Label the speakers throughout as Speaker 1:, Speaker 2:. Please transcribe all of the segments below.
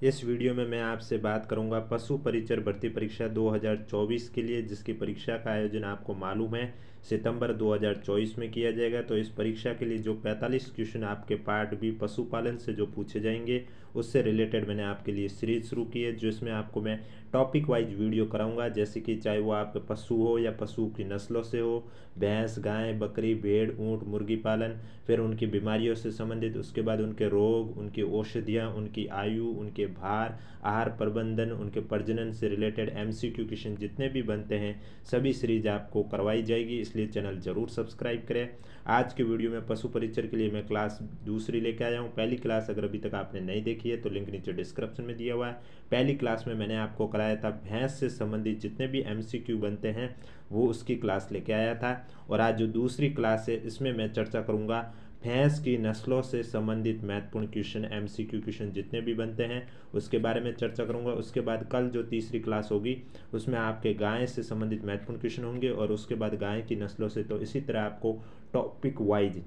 Speaker 1: इस वीडियो में मैं आपसे बात करूंगा पशु परिचर भर्ती परीक्षा 2024 के लिए, जिसकी परीक्षा का आयोजन आपको मालूम है सितंबर 2024 में किया जाएगा। तो इस परीक्षा के लिए जो 45 क्वेश्चन आपके पार्ट बी पशुपालन से जो पूछे जाएंगे उससे रिलेटेड मैंने आपके लिए सीरीज शुरू की है, जिसमें आपको मैं टॉपिक वाइज वीडियो कराऊंगा। जैसे कि चाहे वो आपके पशु हो या पशु की नस्लों से हो, भैंस, गाय, बकरी, भेड़, ऊँट, मुर्गी पालन, फिर उनकी बीमारियों से संबंधित, उसके बाद उनके रोग, उनकी औषधियाँ, उनकी आयु, उनके भार, आहार प्रबंधन, उनके प्रजनन से रिलेटेड एमसीक्यू क्वेश्चन जितने भी बनते हैं सभी सीरीज आपको करवाई जाएगी, इसलिए चैनल जरूर सब्सक्राइब करें। आज के वीडियो में पशु परिचर के लिए मैं क्लास दूसरी लेके आया हूँ। पहली क्लास अगर अभी तक आपने नहीं देखी है तो लिंक नीचे डिस्क्रिप्शन में दिया हुआ है। पहली क्लास में मैंने आपको कराया था भैंस से संबंधित जितने भी एमसीक्यू बनते हैं वो उसकी क्लास लेके आया था। और आज जो दूसरी क्लास है इसमें मैं चर्चा करूँगा भैंस की नस्लों से संबंधित महत्वपूर्ण क्वेश्चन, एमसीक्यू क्वेश्चन जितने भी बनते हैं उसके बारे में चर्चा करूंगा। उसके बाद कल जो तीसरी क्लास होगी उसमें आपके गाय से संबंधित महत्वपूर्ण क्वेश्चन होंगे, और उसके बाद गाय की नस्लों से। तो इसी तरह आपको टॉपिक वाइज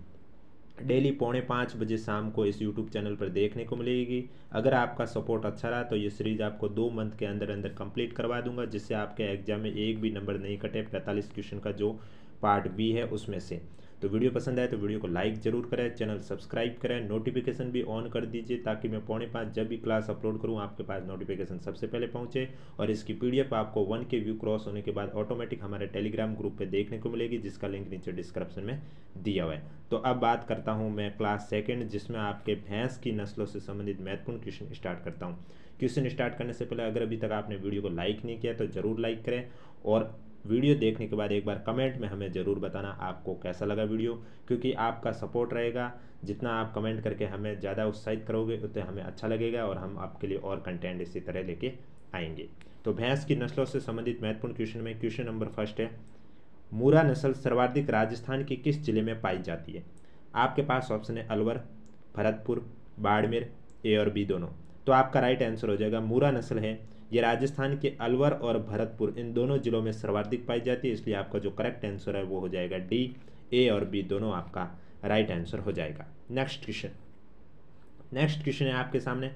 Speaker 1: डेली 4:45 बजे शाम को इस यूट्यूब चैनल पर देखने को मिलेगी। अगर आपका सपोर्ट अच्छा रहा तो ये सीरीज आपको 2 मंथ के अंदर अंदर कंप्लीट करवा दूंगा, जिससे आपके एग्जाम में एक भी नंबर नहीं कटे 45 क्वेश्चन का जो पार्ट बी है उसमें से। तो वीडियो पसंद आए तो वीडियो को लाइक जरूर करें, चैनल सब्सक्राइब करें, नोटिफिकेशन भी ऑन कर दीजिए ताकि मैं 4:45 जब भी क्लास अपलोड करूं आपके पास नोटिफिकेशन सबसे पहले पहुंचे। और इसकी पीडीएफ आपको 1K व्यू क्रॉस होने के बाद ऑटोमेटिक हमारे टेलीग्राम ग्रुप पे देखने को मिलेगी, जिसका लिंक नीचे डिस्क्रिप्शन में दिया हुआ है। तो अब बात करता हूँ मैं क्लास सेकेंड, जिसमें आपके भैंस की नस्लों से संबंधित महत्वपूर्ण क्वेश्चन स्टार्ट करता हूँ। क्वेश्चन स्टार्ट करने से पहले अगर अभी तक आपने वीडियो को लाइक नहीं किया तो ज़रूर लाइक करें, और वीडियो देखने के बाद एक बार कमेंट में हमें ज़रूर बताना आपको कैसा लगा वीडियो, क्योंकि आपका सपोर्ट रहेगा। जितना आप कमेंट करके हमें ज़्यादा उत्साहित करोगे उतना हमें अच्छा लगेगा और हम आपके लिए और कंटेंट इसी तरह लेके आएंगे। तो भैंस की नस्लों से संबंधित महत्वपूर्ण क्वेश्चन में क्वेश्चन नंबर फर्स्ट है, मूरा नस्ल सर्वाधिक राजस्थान के किस जिले में पाई जाती है? आपके पास ऑप्शन है अलवर, भरतपुर, बाड़मेर, ए और बी दोनों। तो आपका राइट आंसर हो जाएगा मूरा नस्ल है, ये राजस्थान के अलवर और भरतपुर इन दोनों जिलों में सर्वाधिक पाई जाती है, इसलिए आपका जो करेक्ट आंसर है वो हो जाएगा डी, ए और बी दोनों आपका राइट आंसर हो जाएगा। नेक्स्ट क्वेश्चन है आपके सामने,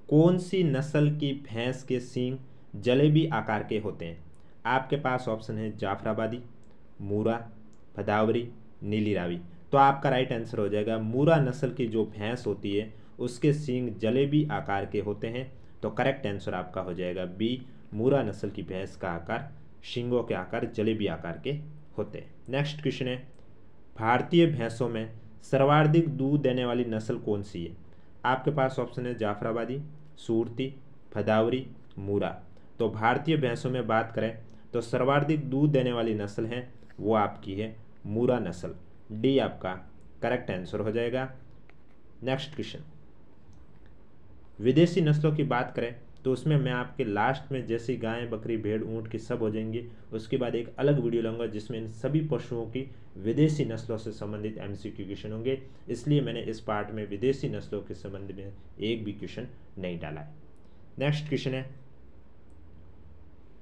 Speaker 1: कौन सी नस्ल की भैंस के सींग जलेबी आकार के होते हैं? आपके पास ऑप्शन है जाफराबादी, मूरा, भदावरी, नीली रावी। तो आपका राइट आंसर हो जाएगा मूरा नस्ल की जो भैंस होती है उसके सींग जलेबी आकार के होते हैं। तो करेक्ट आंसर आपका हो जाएगा बी, मूरा नस्ल की भैंस का आकार, सींगों के आकार जलेबी आकार के होते हैं। नेक्स्ट क्वेश्चन है, भारतीय भैंसों में सर्वाधिक दूध देने वाली नस्ल कौन सी है? आपके पास ऑप्शन है जाफराबादी, सूरती, भदावरी, मूरा। तो भारतीय भैंसों में बात करें तो सर्वाधिक दूध देने वाली नस्ल है वो आपकी है मूरा नस्ल, डी आपका करेक्ट आंसर हो जाएगा। नेक्स्ट क्वेश्चन, विदेशी नस्लों की बात करें तो उसमें मैं आपके लास्ट में जैसी गाय, बकरी, भेड़, ऊँट की सब हो जाएंगे, उसके बाद एक अलग वीडियो लूँगा जिसमें इन सभी पशुओं की विदेशी नस्लों से संबंधित एमसीक्यू क्वेश्चन होंगे, इसलिए मैंने इस पार्ट में विदेशी नस्लों के संबंध में एक भी क्वेश्चन नहीं डाला है। नेक्स्ट क्वेश्चन है,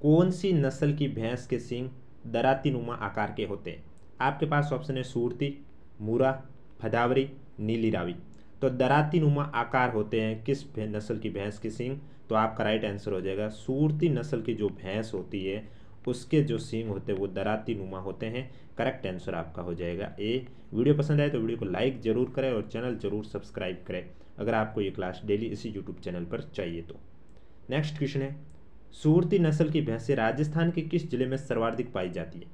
Speaker 1: कौन सी नस्ल की भैंस के सींग दराती नुमा आकार के होते हैं? आपके पास ऑप्शन है सूरती, मूरा, भदावरी, नीली रावी। तो दराती नुमा आकार होते हैं किस नस्ल की भैंस के सींग? तो आपका राइट आंसर हो जाएगा सूरती नस्ल की जो भैंस होती है उसके जो सींग होते हैं वो दराती नुमा होते हैं। करेक्ट आंसर आपका हो जाएगा ए। वीडियो पसंद आए तो वीडियो को लाइक जरूर करें और चैनल जरूर सब्सक्राइब करें अगर आपको ये क्लास डेली इसी यूट्यूब चैनल पर चाहिए तो। नेक्स्ट क्वेश्चन है, सूरती नस्ल की भैंसें राजस्थान के किस जिले में सर्वाधिक पाई जाती है?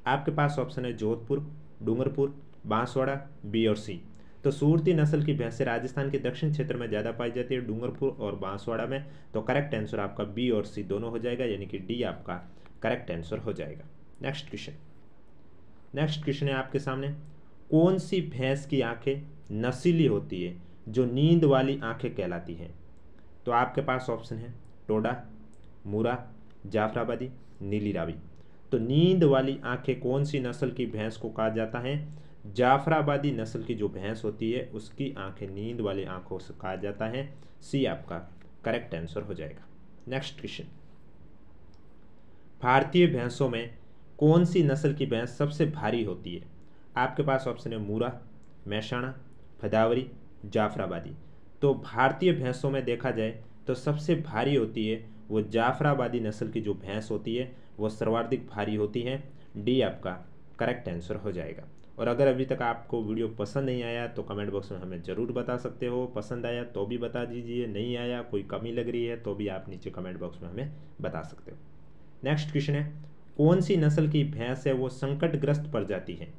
Speaker 1: आपके पास ऑप्शन है जोधपुर, डूंगरपुर, बांसवाड़ा, बी और सी। तो सूरती नस्ल की भैंसें राजस्थान के दक्षिण क्षेत्र में ज़्यादा पाई जाती है, डूंगरपुर और बांसवाड़ा में। तो करेक्ट आंसर आपका बी और सी दोनों हो जाएगा, यानी कि डी आपका करेक्ट आंसर हो जाएगा। नेक्स्ट क्वेश्चन है आपके सामने, कौन सी भैंस की आंखें नशीली होती है जो नींद वाली आंखें कहलाती हैं? तो आपके पास ऑप्शन है टोडा, मूरा, जाफराबादी, नीली रावी। तो नींद वाली आंखें कौन सी नस्ल की भैंस को कहा जाता है? जाफराबादी नस्ल की जो भैंस होती है उसकी आंखें नींद वाली आंखों से कहा जाता है, सी आपका करेक्ट आंसर हो जाएगा। नेक्स्ट क्वेश्चन, भारतीय भैंसों में कौन सी नस्ल की भैंस सबसे भारी होती है? आपके पास ऑप्शन है मूरा, मेहसाणा, भदावरी, जाफराबादी। तो भारतीय भैंसों में देखा जाए तो सबसे भारी होती है वो जाफराबादी नस्ल की जो भैंस होती है वो सर्वाधिक भारी होती है। डी आपका करेक्ट आंसर हो जाएगा। और अगर अभी तक आपको वीडियो पसंद नहीं आया तो कमेंट बॉक्स में हमें ज़रूर बता सकते हो, पसंद आया तो भी बता दीजिए, नहीं आया कोई कमी लग रही है तो भी आप नीचे कमेंट बॉक्स में हमें बता सकते हो। नेक्स्ट क्वेश्चन है, कौन सी नस्ल की भैंस है वो संकटग्रस्त प्रजाति है?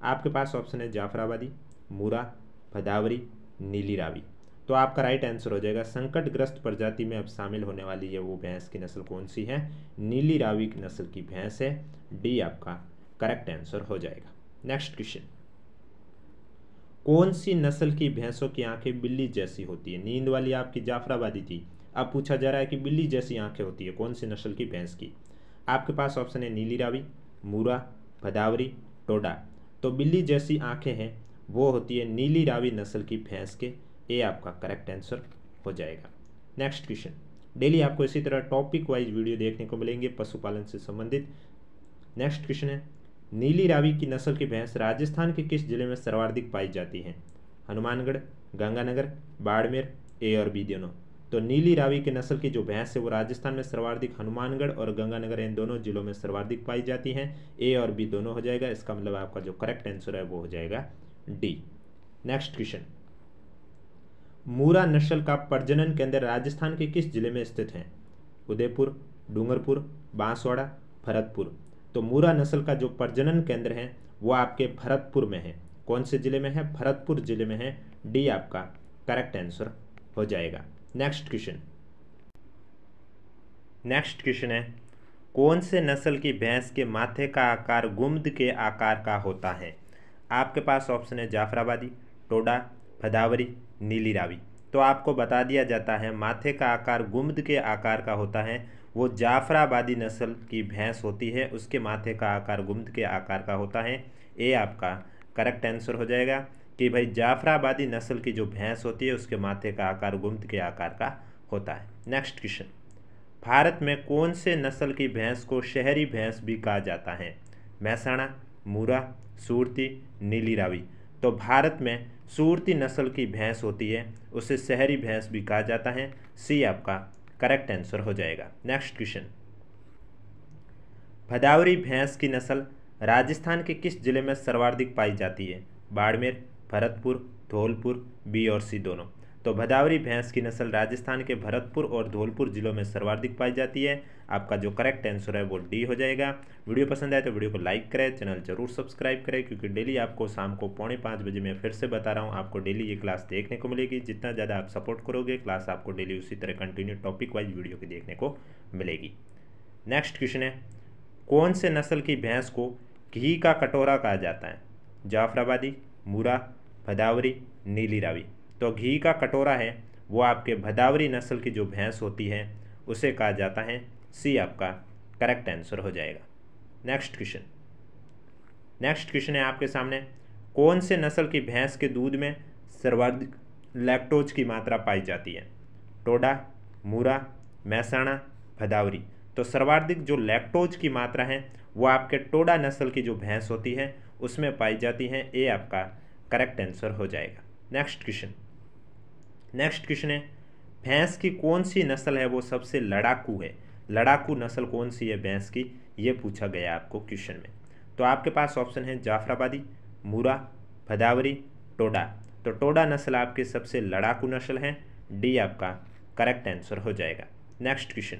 Speaker 1: आपके पास ऑप्शन है जाफराबादी, मुरा, भदावरी, नीली रावी। तो आपका राइट आंसर हो जाएगा संकटग्रस्त प्रजाति में अब शामिल होने वाली है वो भैंस की नस्ल कौन सी है? नीली रावी की नस्ल की भैंस है। डी आपका करेक्ट आंसर हो जाएगा। नेक्स्ट क्वेश्चन, कौन सी नस्ल की भैंसों की आंखें बिल्ली जैसी होती है? नींद वाली आपकी जाफराबादी थी, अब पूछा जा रहा है कि बिल्ली जैसी आंखें होती है कौन सी नस्ल की भैंस की? आपके पास ऑप्शन है नीली रावी, मुरा, भदावरी, टोडा। तो बिल्ली जैसी आंखें हैं वो होती है नीली रावी नस्ल की भैंस के। ए आपका करेक्ट आंसर हो जाएगा। नेक्स्ट क्वेश्चन, डेली आपको इसी तरह टॉपिक वाइज वीडियो देखने को मिलेंगे पशुपालन से संबंधित। नेक्स्ट क्वेश्चन है, नीली रावी की नस्ल की भैंस राजस्थान के किस जिले में सर्वाधिक पाई जाती है? हनुमानगढ़, गंगानगर, बाड़मेर, ए और बी दोनों। तो नीली रावी की नस्ल की जो भैंस है वो राजस्थान में सर्वाधिक हनुमानगढ़ और गंगानगर इन दोनों जिलों में सर्वाधिक पाई जाती हैं। ए और बी दोनों हो जाएगा, इसका मतलब आपका जो करेक्ट आंसर है वो हो जाएगा डी। नेक्स्ट क्वेश्चन, मुरा नस्ल का प्रजनन केंद्र राजस्थान के किस जिले में स्थित है? उदयपुर, डूंगरपुर, बांसवाड़ा, भरतपुर। तो मुरा नस्ल का जो प्रजनन केंद्र है वो आपके भरतपुर में है। कौन से जिले में है? भरतपुर जिले में है। डी आपका करेक्ट आंसर हो जाएगा। नेक्स्ट क्वेश्चन, है कौन से नस्ल की भैंस के माथे का आकार गुम्द के आकार का होता है? आपके पास ऑप्शन है जाफराबादी, टोडा, भदावरी, नीली रावी। तो आपको बता दिया जाता है माथे का आकार गुम्द के आकार का होता है, वो जाफराबादी नस्ल की भैंस होती है, उसके माथे का आकार गुम्द के आकार का होता है। ए आपका करेक्ट आंसर हो जाएगा कि भाई जाफराबादी नस्ल की जो भैंस होती है उसके माथे का आकार गुम्द के आकार का होता है। नेक्स्ट क्वेश्चन, भारत में कौन से नस्ल की भैंस को शहरी भैंस भी कहा जाता है? महसाणा, मुरा, सूरती, नीली रावी। तो भारत में सूरती नस्ल की भैंस होती है उसे शहरी भैंस भी कहा जाता है। सी आपका करेक्ट आंसर हो जाएगा। नेक्स्ट क्वेश्चन, भदावरी भैंस की नस्ल राजस्थान के किस जिले में सर्वाधिक पाई जाती है? बाड़मेर, भरतपुर, धौलपुर, बी और सी दोनों। तो भदावरी भैंस की नस्ल राजस्थान के भरतपुर और धौलपुर जिलों में सर्वाधिक पाई जाती है। आपका जो करेक्ट आंसर है वो डी हो जाएगा। वीडियो पसंद आए तो वीडियो को लाइक करें, चैनल जरूर सब्सक्राइब करें, क्योंकि डेली आपको शाम को 4:45 बजे मैं फिर से बता रहा हूँ आपको डेली ये क्लास देखने को मिलेगी। जितना ज़्यादा आप सपोर्ट करोगे क्लास आपको डेली उसी तरह कंटिन्यू टॉपिक वाइज वीडियो की देखने को मिलेगी। नेक्स्ट क्वेश्चन है, कौन से नस्ल की भैंस को घी का कटोरा कहा जाता है? जाफराबादी, मुरा, भदावरी, नीली रावी। तो घी का कटोरा है वो आपके भदावरी नस्ल की जो भैंस होती है उसे कहा जाता है। सी आपका करेक्ट आंसर हो जाएगा। नेक्स्ट क्वेश्चन है आपके सामने, कौन से नस्ल की भैंस के दूध में सर्वाधिक लैक्टोज की मात्रा पाई जाती है? टोडा, मुरा, महसाणा, भदावरी। तो सर्वाधिक जो लैक्टोज की मात्रा है वो आपके टोडा नस्ल की जो भैंस होती है उसमें पाई जाती है। ए आपका करेक्ट आंसर हो जाएगा। नेक्स्ट क्वेश्चन है, भैंस की कौन सी नस्ल है वो सबसे लड़ाकू है? लड़ाकू नस्ल कौन सी है भैंस की, ये पूछा गया आपको क्वेश्चन में। तो आपके पास ऑप्शन है जाफराबादी, मुरा, भदावरी, टोडा। तो टोडा नस्ल आपकी सबसे लड़ाकू नस्ल है। डी आपका करेक्ट आंसर हो जाएगा। नेक्स्ट क्वेश्चन,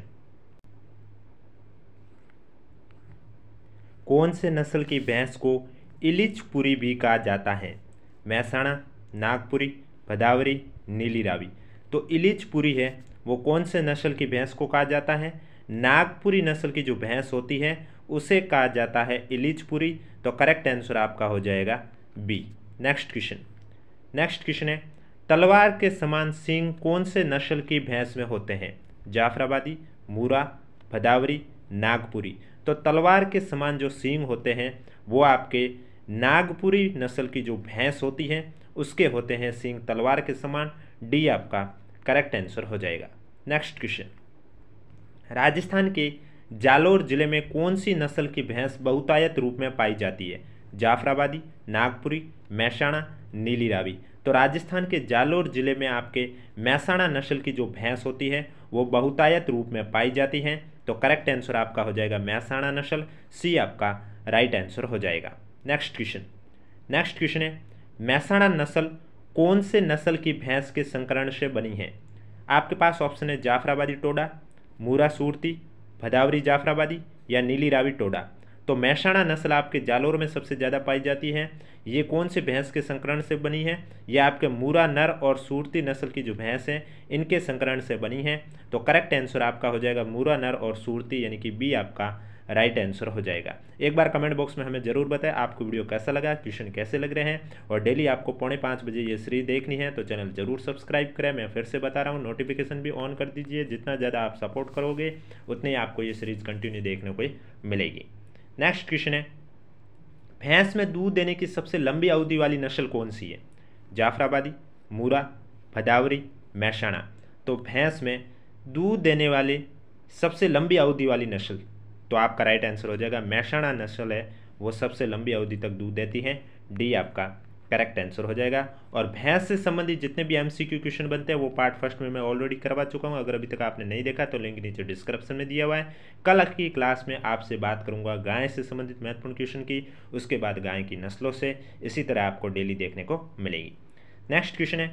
Speaker 1: कौन से नस्ल की भैंस को इलिचपुरी भी कहा जाता है? महसाणा, नागपुरी, भदावरी, नीली रावी। तो इलिचपुरी है वो कौन से नस्ल की भैंस को कहा जाता है? नागपुरी नस्ल की जो भैंस होती है उसे कहा जाता है इलिचपुरी। तो करेक्ट आंसर आपका हो जाएगा बी। नेक्स्ट क्वेश्चन है, तलवार के समान सींग कौन से नस्ल की भैंस में होते हैं? जाफराबादी, मुरा, भदावरी, नागपुरी। तो तलवार के समान जो सींग होते हैं वो आपके नागपुरी नस्ल की जो भैंस होती है उसके होते हैं सींग तलवार के समान। डी आपका करेक्ट आंसर हो जाएगा। नेक्स्ट क्वेश्चन, राजस्थान के जालोर जिले में कौन सी नस्ल की भैंस बहुतायत रूप में पाई जाती है? जाफराबादी, नागपुरी, महसाणा, नीली रावी। तो राजस्थान के जालोर जिले में आपके महसाणा नस्ल की जो भैंस होती है वो बहुतायत रूप में पाई जाती हैं। तो करेक्ट आंसर आपका हो जाएगा महसाणा नस्ल, सी आपका राइट आंसर हो जाएगा। नेक्स्ट क्वेश्चन है महसाणा नस्ल कौन से नस्ल की भैंस के संकरण से बनी है? आपके पास ऑप्शन है जाफराबादी टोडा, मूरा सूरती, भदावरी जाफराबादी या नीली रावी टोडा। तो महसाणा नस्ल आपके जालोर में सबसे ज़्यादा पाई जाती है। ये कौन से भैंस के संकरण से बनी है? ये आपके मूरा नर और सूरती नस्ल की जो भैंस हैं इनके संकरण से बनी है। तो करेक्ट आंसर आपका हो जाएगा मूरा नर और सूरती, यानी कि बी आपका राइट आंसर हो जाएगा। एक बार कमेंट बॉक्स में हमें जरूर बताएं आपको वीडियो कैसा लगा, क्वेश्चन कैसे लग रहे हैं। और डेली आपको 4:45 बजे ये सीरीज देखनी है तो चैनल जरूर सब्सक्राइब करें। मैं फिर से बता रहा हूँ, नोटिफिकेशन भी ऑन कर दीजिए। जितना ज़्यादा आप सपोर्ट करोगे उतनी ही आपको ये सीरीज कंटिन्यू देखने को मिलेगी। नेक्स्ट क्वेश्चन है भैंस में दूध देने की सबसे लंबी अवधि वाली नस्ल कौन सी है? जाफराबादी, मूरा, भदावरी, महसाणा। तो भैंस में दूध देने वाली सबसे लंबी अवधि वाली नस्ल, तो आपका राइट आंसर हो जाएगा महसाणा नस्ल है, वो सबसे लंबी अवधि तक दूध देती है। डी आपका करेक्ट आंसर हो जाएगा। और भैंस से संबंधित जितने भी एमसीक्यू क्वेश्चन बनते हैं वो पार्ट फर्स्ट में मैं ऑलरेडी करवा चुका हूँ। अगर अभी तक आपने नहीं देखा तो लिंक नीचे डिस्क्रिप्शन में दिया हुआ है। कल की क्लास में आपसे बात करूंगा गाय से संबंधित महत्वपूर्ण क्वेश्चन की, उसके बाद गाय की नस्लों से। इसी तरह आपको डेली देखने को मिलेगी। नेक्स्ट क्वेश्चन है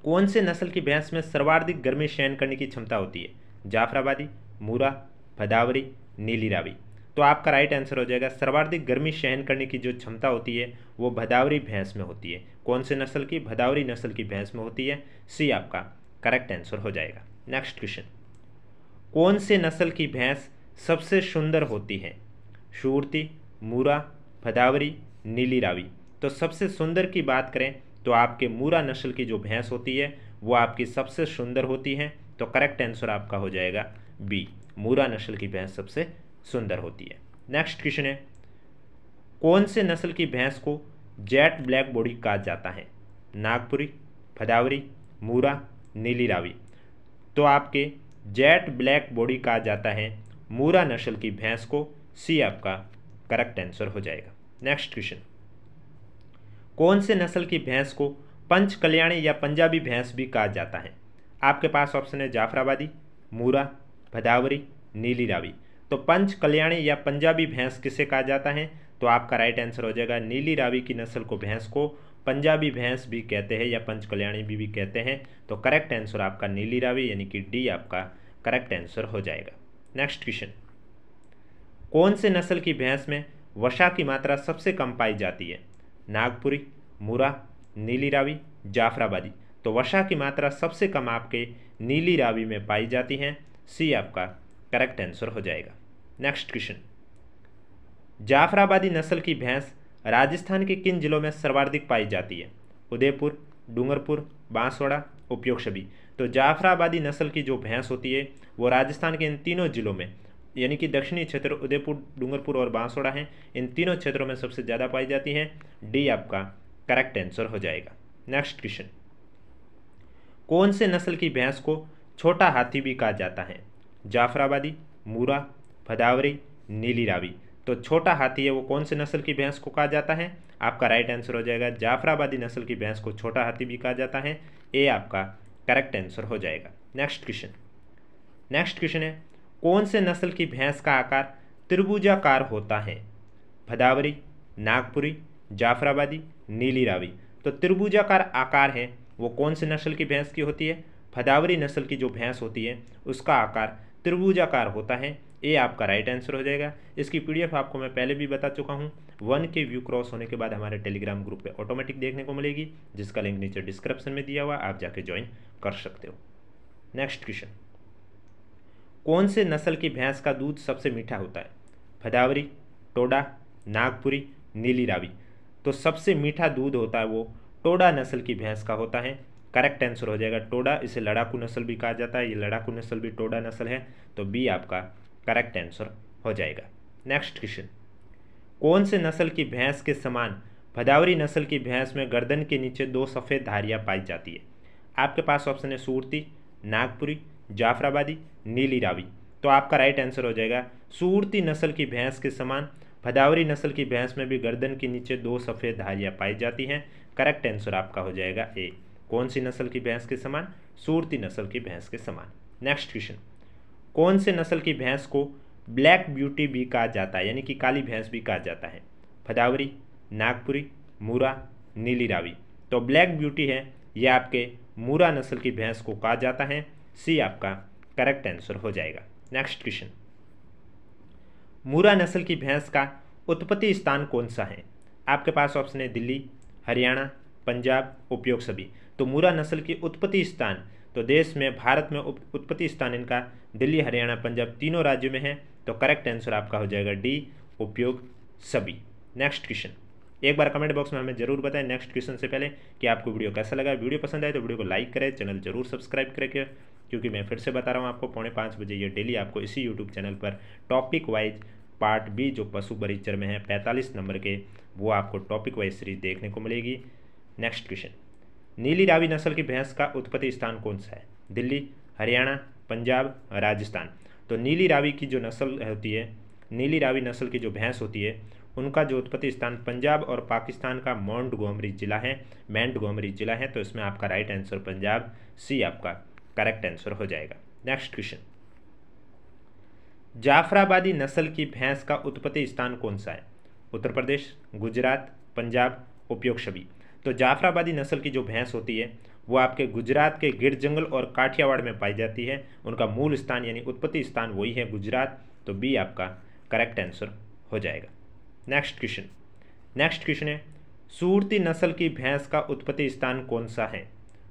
Speaker 1: कौन से नस्ल की भैंस में सर्वाधिक गर्मी सहन करने की क्षमता होती है? जाफराबादी, मूरा, भदावरी, नीली रावी। तो आपका राइट आंसर हो जाएगा सर्वाधिक गर्मी सहन करने की जो क्षमता होती है वो भदावरी भैंस में होती है। कौन से नस्ल की? भदावरी नस्ल की भैंस में होती है। सी आपका करेक्ट आंसर हो जाएगा। नेक्स्ट क्वेश्चन कौन से नस्ल की भैंस सबसे सुंदर होती है? सूरती, मूरा, भदावरी, नीली रावी। तो सबसे सुंदर की बात करें तो आपके मूरा नस्ल की जो भैंस होती है वो आपकी सबसे सुंदर होती है। तो करेक्ट आंसर आपका हो जाएगा बी, मूरा नस्ल की भैंस सबसे सुंदर होती है। नेक्स्ट क्वेश्चन है कौन से नस्ल की भैंस को जेट ब्लैक बॉडी कहा जाता है? नागपुरी, भदावरी, मूरा, नीली रावी। तो आपके जेट ब्लैक बॉडी कहा जाता है मूरा नस्ल की भैंस को। सी आपका करेक्ट आंसर हो जाएगा। नेक्स्ट क्वेश्चन कौन से नस्ल की भैंस को पंच कल्याणी या पंजाबी भैंस भी कहा जाता है? आपके पास ऑप्शन है जाफराबादी, मूरा, भदावरी, नीली रावी। तो पंच कल्याणी या पंजाबी भैंस किसे कहा जाता है? तो आपका राइट आंसर हो जाएगा नीली रावी की नस्ल को भैंस को पंजाबी भैंस भी कहते हैं या पंच कल्याणी भी कहते हैं। तो करेक्ट आंसर आपका नीली रावी, यानी कि डी आपका करेक्ट आंसर हो जाएगा। नेक्स्ट क्वेश्चन कौन से नस्ल की भैंस में वसा की मात्रा सबसे कम पाई जाती है? नागपुरी, मूरा, नीली रावी, जाफराबादी। तो वसा की मात्रा सबसे कम आपके नीली रावी में पाई जाती है। सी आपका करेक्ट आंसर हो जाएगा। नेक्स्ट क्वेश्चन जाफराबादी नस्ल की भैंस राजस्थान के किन जिलों में सर्वाधिक पाई जाती है? उदयपुर, डूंगरपुर, बांसवाड़ा, उपयोग सभी। तो जाफराबादी नस्ल की जो भैंस होती है वो राजस्थान के इन तीनों जिलों में, यानी कि दक्षिणी क्षेत्र उदयपुर, डूंगरपुर और बांसवाड़ा हैं, इन तीनों क्षेत्रों में सबसे ज़्यादा पाई जाती है। डी आपका करेक्ट आंसर हो जाएगा। नेक्स्ट क्वेश्चन कौन से नस्ल की भैंस को छोटा हाथी भी कहा जाता है? जाफराबादी, मूरा, भदावरी, नीली रावी। तो छोटा हाथी है वो कौन से नस्ल की भैंस को कहा जाता है? आपका राइट आंसर हो जाएगा जाफराबादी नस्ल की भैंस को छोटा हाथी भी कहा जाता है। ए आपका करेक्ट आंसर हो जाएगा। नेक्स्ट क्वेश्चन है कौन से नस्ल की भैंस का आकार त्रिभुजाकार होता है? भदावरी, नागपुरी, जाफराबादी, नीली रावी। तो त्रिभुजाकार आकार है वो कौन से नस्ल की भैंस की होती है? भदावरी नस्ल की जो भैंस होती है उसका आकार त्रिभुजाकार होता है। ए आपका राइट आंसर हो जाएगा। इसकी पीडीएफ आपको मैं पहले भी बता चुका हूँ। 1K व्यू क्रॉस होने के बाद हमारे टेलीग्राम ग्रुप पे ऑटोमेटिक देखने को मिलेगी, जिसका लिंक नीचे डिस्क्रिप्शन में दिया हुआ, आप जाके ज्वाइन कर सकते हो। नेक्स्ट क्वेश्चन कौन से नस्ल की भैंस का दूध सबसे मीठा होता है? भदावरी, टोडा, नागपुरी, नीली रावी। तो सबसे मीठा दूध होता है वो टोडा नस्ल की भैंस का होता है। करेक्ट आंसर हो जाएगा टोडा। इसे लड़ाकू नस्ल भी कहा जाता है, ये लड़ाकू नस्ल भी टोडा नस्ल है। तो बी आपका करेक्ट आंसर हो जाएगा। नेक्स्ट क्वेश्चन कौन से नस्ल की भैंस के समान भदावरी नस्ल की भैंस में गर्दन के नीचे 2 सफ़ेद धारियाँ पाई जाती है? आपके पास ऑप्शन है सूरती, नागपुरी, जाफराबादी, नीली रावी। तो आपका राइट आंसर हो जाएगा सूरती नस्ल की भैंस के समान भदावरी नस्ल की भैंस में भी गर्दन के नीचे 2 सफ़ेद धारियाँ पाई जाती हैं। करेक्ट आंसर आपका हो जाएगा ए। कौन सी नस्ल की भैंस के समान? सूरती नस्ल की भैंस के समान। नेक्स्ट क्वेश्चन, कौन से नस्ल की भैंस को ब्लैक ब्यूटी भी कहा जाता है, यानी कि काली भैंस भी कहा जाता है? भदावरी, नागपुरी, मुरा, नीली रावी। तो ब्लैक ब्यूटी है यह आपके मुरा नस्ल की भैंस को कहा जाता है। सी आपका करेक्ट आंसर हो जाएगा। नेक्स्ट क्वेश्चन, मुरा नस्ल की भैंस का उत्पत्ति स्थान कौन सा है? आपके पास ऑप्शन है दिल्ली, हरियाणा, पंजाब, उपयोग सभी। तो मुरा नस्ल की उत्पत्ति स्थान, तो देश में भारत में उत्पत्ति स्थान इनका दिल्ली, हरियाणा, पंजाब तीनों राज्यों में है। तो करेक्ट आंसर आपका हो जाएगा डी, उपयोग सभी। नेक्स्ट क्वेश्चन, एक बार कमेंट बॉक्स में हमें जरूर बताएं नेक्स्ट क्वेश्चन से पहले कि आपको वीडियो कैसा लगा। वीडियो पसंद आए तो वीडियो को लाइक करें, चैनल जरूर सब्सक्राइब करें, क्योंकि मैं फिर से बता रहा हूँ आपको 4:45 बजे ये डेली आपको इसी यूट्यूब चैनल पर टॉपिक वाइज पार्ट बी जो पशु परिचर में है 45 नंबर के, वो आपको टॉपिक वाइज सीरीज देखने को मिलेगी। नेक्स्ट क्वेश्चन, नीली रावी नस्ल की भैंस का उत्पत्ति स्थान कौन सा है? दिल्ली, हरियाणा, पंजाब, राजस्थान। तो नीली रावी की जो नस्ल होती है, नीली रावी नस्ल की जो भैंस होती है, उनका जो उत्पत्ति स्थान पंजाब और पाकिस्तान का मोंटगोमरी जिला है। तो इसमें आपका राइट आंसर पंजाब, सी आपका करेक्ट आंसर हो जाएगा। नेक्स्ट क्वेश्चन, जाफराबादी नस्ल की भैंस का उत्पत्ति स्थान कौन सा है? उत्तर प्रदेश, गुजरात, पंजाब, उपयोग सभी। तो जाफराबादी नस्ल की जो भैंस होती है वो आपके गुजरात के गिर जंगल और काठियावाड़ में पाई जाती है। उनका मूल स्थान यानी उत्पत्ति स्थान वही है गुजरात। तो बी आपका करेक्ट आंसर हो जाएगा। नेक्स्ट क्वेश्चन है, सूरती नस्ल की भैंस का उत्पत्ति स्थान कौन सा है?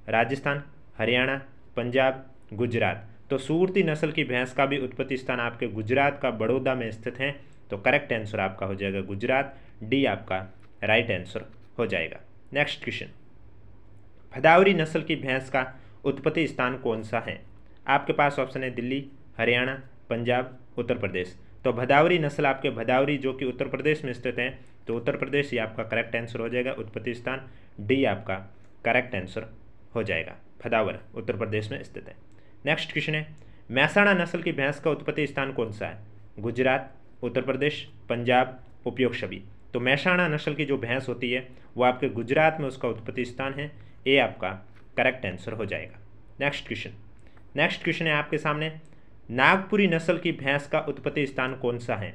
Speaker 1: राजस्थान, हरियाणा, पंजाब, गुजरात। तो सूरती नस्ल की भैंस का भी उत्पत्ति स्थान आपके गुजरात का बड़ौदा में स्थित है। तो करेक्ट आंसर आपका हो जाएगा गुजरात, डी आपका राइट आंसर हो जाएगा। नेक्स्ट क्वेश्चन, भदावरी नस्ल की भैंस का उत्पत्ति स्थान कौन सा है? आपके पास ऑप्शन है दिल्ली, हरियाणा, पंजाब, उत्तर प्रदेश। तो भदावरी नस्ल आपके भदावरी जो कि उत्तर प्रदेश में स्थित है, तो उत्तर प्रदेश ही आपका करेक्ट आंसर हो जाएगा। उत्पत्ति स्थान डी आपका करेक्ट आंसर हो जाएगा। भदावर उत्तर प्रदेश में स्थित है। नेक्स्ट क्वेश्चन है, महसाणा नस्ल की भैंस का उत्पत्ति स्थान कौन सा है? गुजरात, उत्तर प्रदेश, पंजाब, उपयोग सभी। तो महसाणा नस्ल की जो भैंस होती है वो आपके गुजरात में उसका उत्पत्ति स्थान है। ए आपका करेक्ट आंसर हो जाएगा। नेक्स्ट क्वेश्चन है आपके सामने, नागपुरी नस्ल की भैंस का उत्पत्ति स्थान कौन सा है?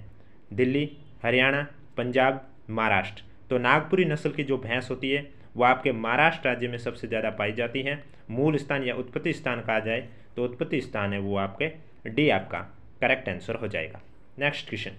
Speaker 1: दिल्ली, हरियाणा, पंजाब, महाराष्ट्र। तो नागपुरी नस्ल की जो भैंस होती है वो आपके महाराष्ट्र राज्य में सबसे ज़्यादा पाई जाती है। मूल स्थान या उत्पत्ति स्थान कहा जाए तो उत्पत्ति स्थान है वो आपके डी आपका करेक्ट आंसर हो जाएगा। नेक्स्ट क्वेश्चन,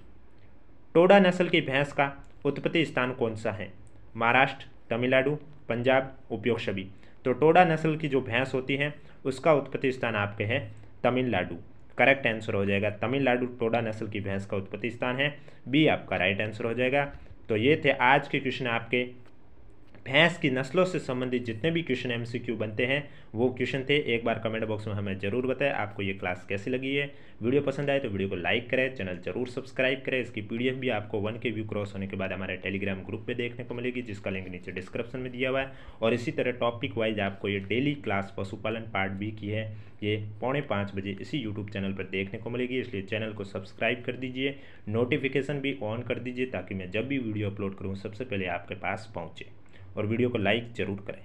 Speaker 1: टोडा नस्ल की भैंस का उत्पत्ति स्थान कौन सा है? महाराष्ट्र, तमिलनाडु, पंजाब, उपयोग सभी। तो टोडा नस्ल की जो भैंस होती है उसका उत्पत्ति स्थान आपके है तमिलनाडु। करेक्ट आंसर हो जाएगा तमिलनाडु टोडा नस्ल की भैंस का उत्पत्ति स्थान है। बी आपका राइट आंसर हो जाएगा। तो ये थे आज के क्वेश्चन, आपके भैंस की नस्लों से संबंधित जितने भी क्वेश्चन एमसीक्यू बनते हैं वो क्वेश्चन थे। एक बार कमेंट बॉक्स में हमें जरूर बताएं आपको ये क्लास कैसी लगी है। वीडियो पसंद आए तो वीडियो को लाइक करें, चैनल जरूर सब्सक्राइब करें। इसकी पीडीएफ भी आपको 1K व्यू क्रॉस होने के बाद हमारे टेलीग्राम ग्रुप में देखने को मिलेगी, जिसका लिंक नीचे डिस्क्रिप्शन में दिया हुआ है। और इसी तरह टॉपिक वाइज आपको ये डेली क्लास पशुपालन पार्ट बी की है, ये 4:45 बजे इसी यूट्यूब चैनल पर देखने को मिलेगी। इसलिए चैनल को सब्सक्राइब कर दीजिए, नोटिफिकेशन भी ऑन कर दीजिए, ताकि मैं जब भी वीडियो अपलोड करूँ सबसे पहले आपके पास पहुँचे। और वीडियो को लाइक ज़रूर करें।